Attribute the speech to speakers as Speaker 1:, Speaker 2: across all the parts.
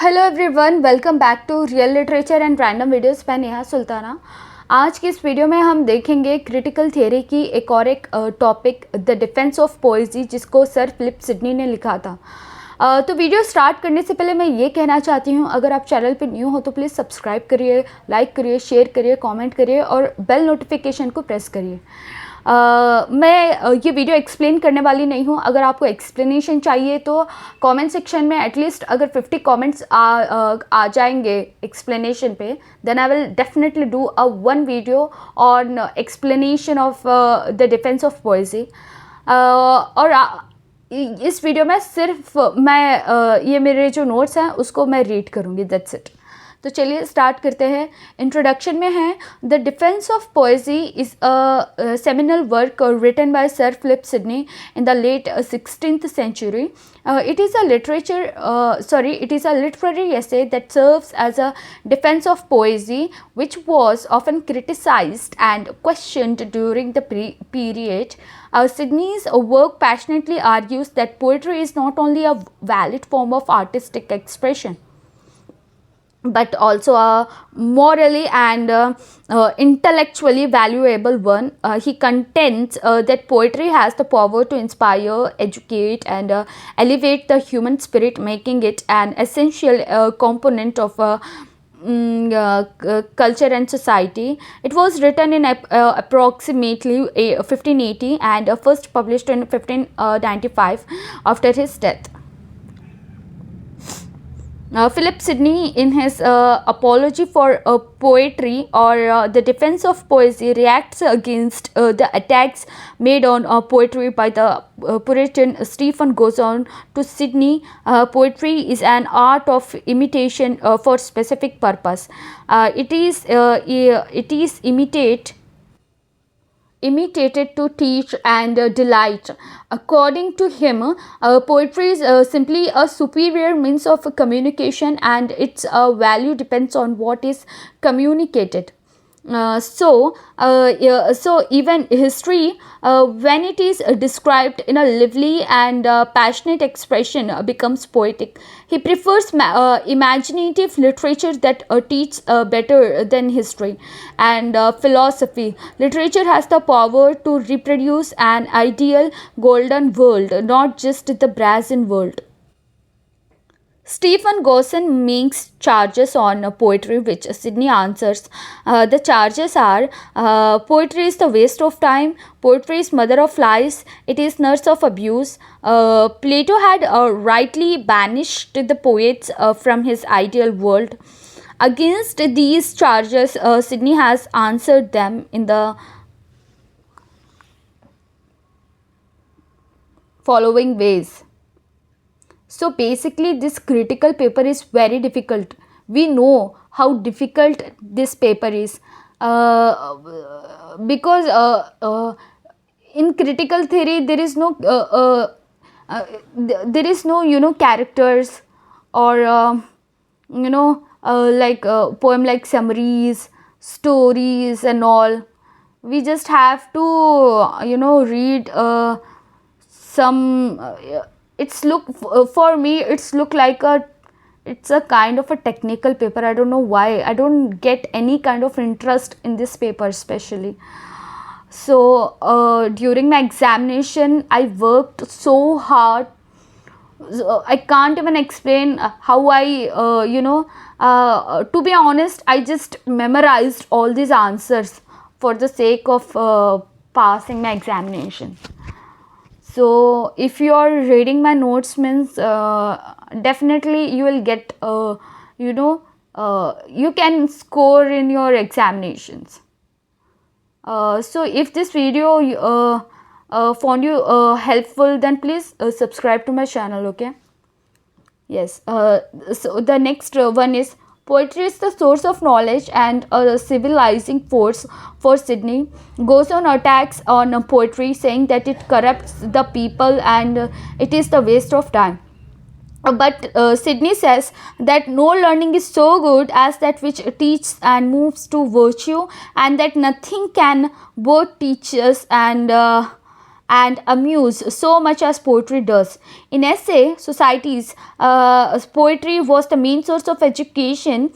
Speaker 1: Hello everyone, welcome back to real literature and random videos by Neha Sultana. आज की इस video में हम देखेंगे क्रिटिकल थियरी की एक टॉपिक, द डिफेंस ऑफ पोएजी, जिसको सर फिलिप सिडनी ने लिखा था। तो वीडियो स्टार्ट करने से पहले मैं ये कहना चाहती हूँ, अगर आप चैनल पे न्यू हो तो प्लीज़ सब्सक्राइब करिए, लाइक करिए, शेयर करिए, कमेंट करिए और बेल नोटिफिकेशन को प्रेस करिए। मैं ये वीडियो एक्सप्लेन करने वाली नहीं हूँ। अगर आपको एक्सप्लेनेशन चाहिए तो कमेंट सेक्शन में एटलीस्ट अगर 50 कमेंट्स आ जाएंगे एक्सप्लेनेशन पे, then I will definitely do a one video on explanation of the defence of poesy. और इस वीडियो में सिर्फ मैं ये मेरे जो नोट्स हैं उसको मैं रीड करूँगी, दैट्स इट। तो चलिए स्टार्ट करते हैं। इंट्रोडक्शन में है, the defence of poesy is a seminal work written by sir Philip Sidney in the late 16th century. It is a literary essay that serves as a defense of poesy, which was often criticized and questioned during the period. Sidney's work passionately argues that poetry is not only a valid form of artistic expression, but also a morally and intellectually valuable one. He contends that poetry has the power to inspire, educate, and elevate the human spirit, making it an essential component of culture and society. It was written in approximately 1580 and first published in 1595 after his death. Philip Sidney, in his Apology for Poetry or the Defense of Poesy, reacts against the attacks made on poetry by the Puritan Stephen. Goes on to Sidney, poetry is an art of imitation for specific purpose. It is imitated to teach and delight. According to him, poetry is simply a superior means of communication, and its value depends on what is communicated. So even history, when it is described in a lively and passionate expression, becomes poetic. He prefers imaginative literature that teaches better than history and philosophy. Literature has the power to reproduce an ideal golden world, not just the brazen world. Stephen Gosson makes charges on poetry, which Sidney answers. The charges are: poetry is the waste of time, poetry is mother of lies, it is nurse of abuse. Plato had rightly banished the poets from his ideal world. Against these charges, Sidney has answered them in the following ways. So basically this critical paper is very difficult. We know how difficult this paper is because in critical theory there is no characters or like poem like summaries, stories and all. We just have to read some for me it's look like it's a kind of a technical paper. I don't know why I don't get any kind of interest in this paper especially. So during my examination I worked so hard. I can't even explain how I to be honest, I just memorized all these answers for the sake of passing my examination. So if you are reading my notes, means definitely you will get you can score in your examinations. So if this video found you helpful, then please subscribe to my channel, okay? Yes. So the next one is, poetry is the source of knowledge and a civilizing force for Sidney. Goes on attacks on poetry, saying that it corrupts the people and it is the waste of time. But Sidney says that no learning is so good as that which teaches and moves to virtue, and that nothing can both teach us and and amuse so much as poetry does. In essay societies, poetry was the main source of education.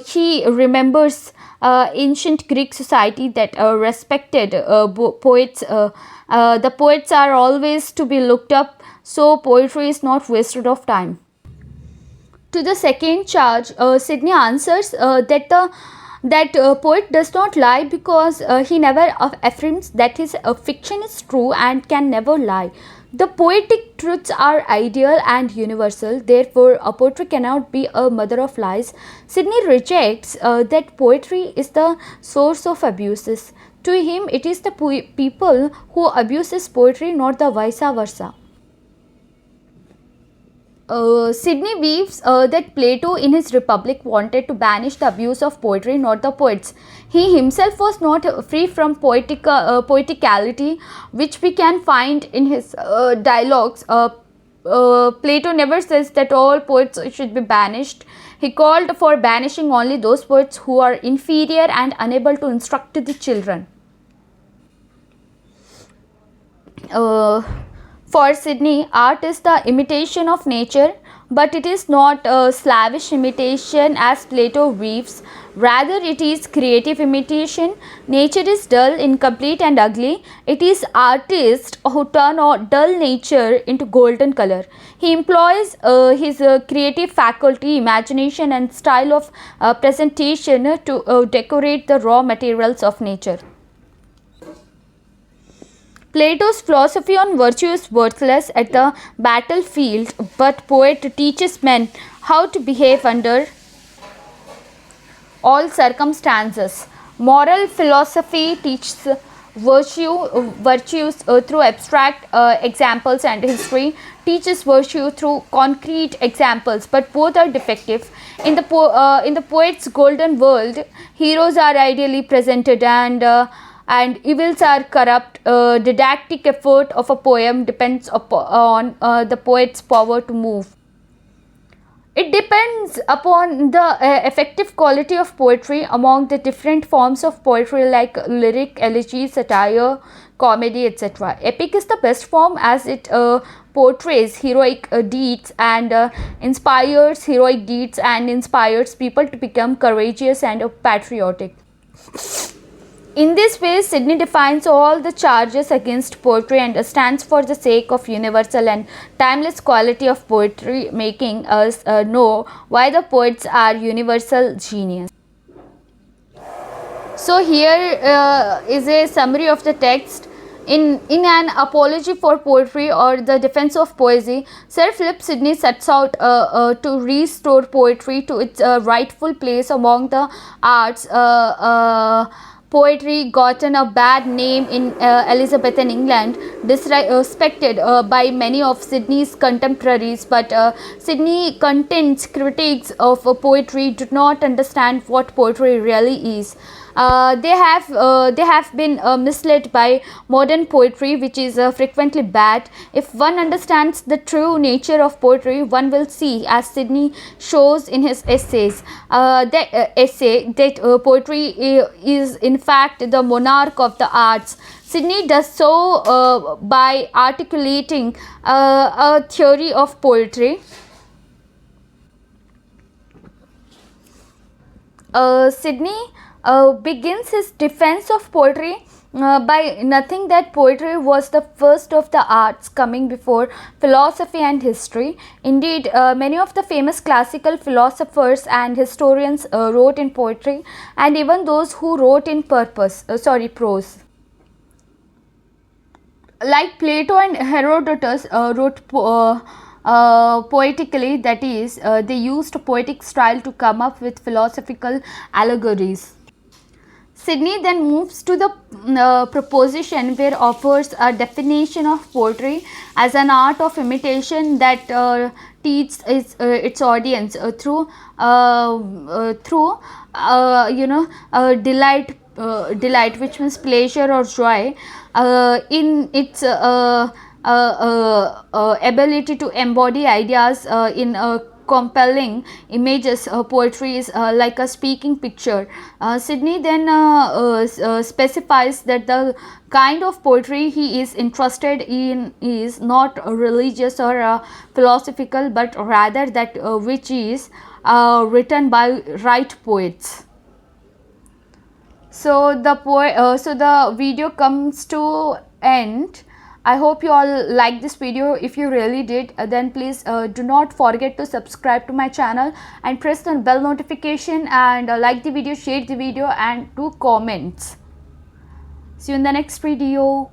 Speaker 1: He remembers ancient Greek society that respected poets. The poets are always to be looked up, so poetry is not wasted of time. To the second charge, Sidney answers that poet does not lie because he never affirms that his fiction is true and can never lie. The poetic truths are ideal and universal, therefore, a poetry cannot be a mother of lies. Sidney rejects that poetry is the source of abuses. To him, it is the people who abuses poetry, not the vice versa. Sidney weaves that Plato in his Republic wanted to banish the abuse of poetry, not the poets. He himself was not free from poeticality, which we can find in his dialogues. Plato never says that all poets should be banished. He called for banishing only those poets who are inferior and unable to instruct the children. Uh, for Sidney, art is the imitation of nature, but it is not a slavish imitation as Plato weaves. Rather, it is creative imitation. Nature is dull, incomplete, and ugly. It is artists who turn dull nature into golden color. He employs his creative faculty, imagination, and style of presentation to decorate the raw materials of nature. Plato's philosophy on virtue is worthless at the battlefield, but poet teaches men how to behave under all circumstances. Moral philosophy teaches virtues through abstract examples, and history teaches virtue through concrete examples, but both are defective. In the poet's golden world, heroes are ideally presented and evils are corrupt. Didactic effort of a poem depends upon the poet's power to move. It depends upon the effective quality of poetry among the different forms of poetry like lyric, elegy, satire, comedy, etc. Epic is the best form as it portrays heroic deeds and inspires heroic deeds and inspires people to become courageous and patriotic. In this way, Sidney defines all the charges against poetry and stands for the sake of universal and timeless quality of poetry, making us know why the poets are universal genius. So here is a summary of the text. In an apology for poetry or the defense of poesy, Sir Philip Sidney sets out to restore poetry to its rightful place among the arts. Poetry gotten a bad name in Elizabethan England, disrespected by many of Sidney's contemporaries, but Sidney contends critics of poetry do not understand what poetry really is. They have been misled by modern poetry, which is frequently bad. If one understands the true nature of poetry, one will see, as Sidney shows in his essays, that poetry is in fact the monarch of the arts. Sidney does so by articulating a theory of poetry. Sidney begins his defense of poetry by noting that poetry was the first of the arts coming before philosophy and history. Indeed, many of the famous classical philosophers and historians wrote in poetry, and even those who wrote in prose. Like Plato and Herodotus wrote poetically, that is, they used poetic style to come up with philosophical allegories. Sidney then moves to the proposition where offers a definition of poetry as an art of imitation that teaches its audience through delight, which means pleasure or joy in its ability to embody ideas in compelling images. Poetry is like a speaking picture. Sidney then specifies that the kind of poetry he is interested in is not religious or philosophical, but rather that which is written by right poets. So the video comes to end. I hope you all like this video. If you really did, then please do not forget to subscribe to my channel and press the bell notification, and like the video, share the video, and do comments. See you in the next video.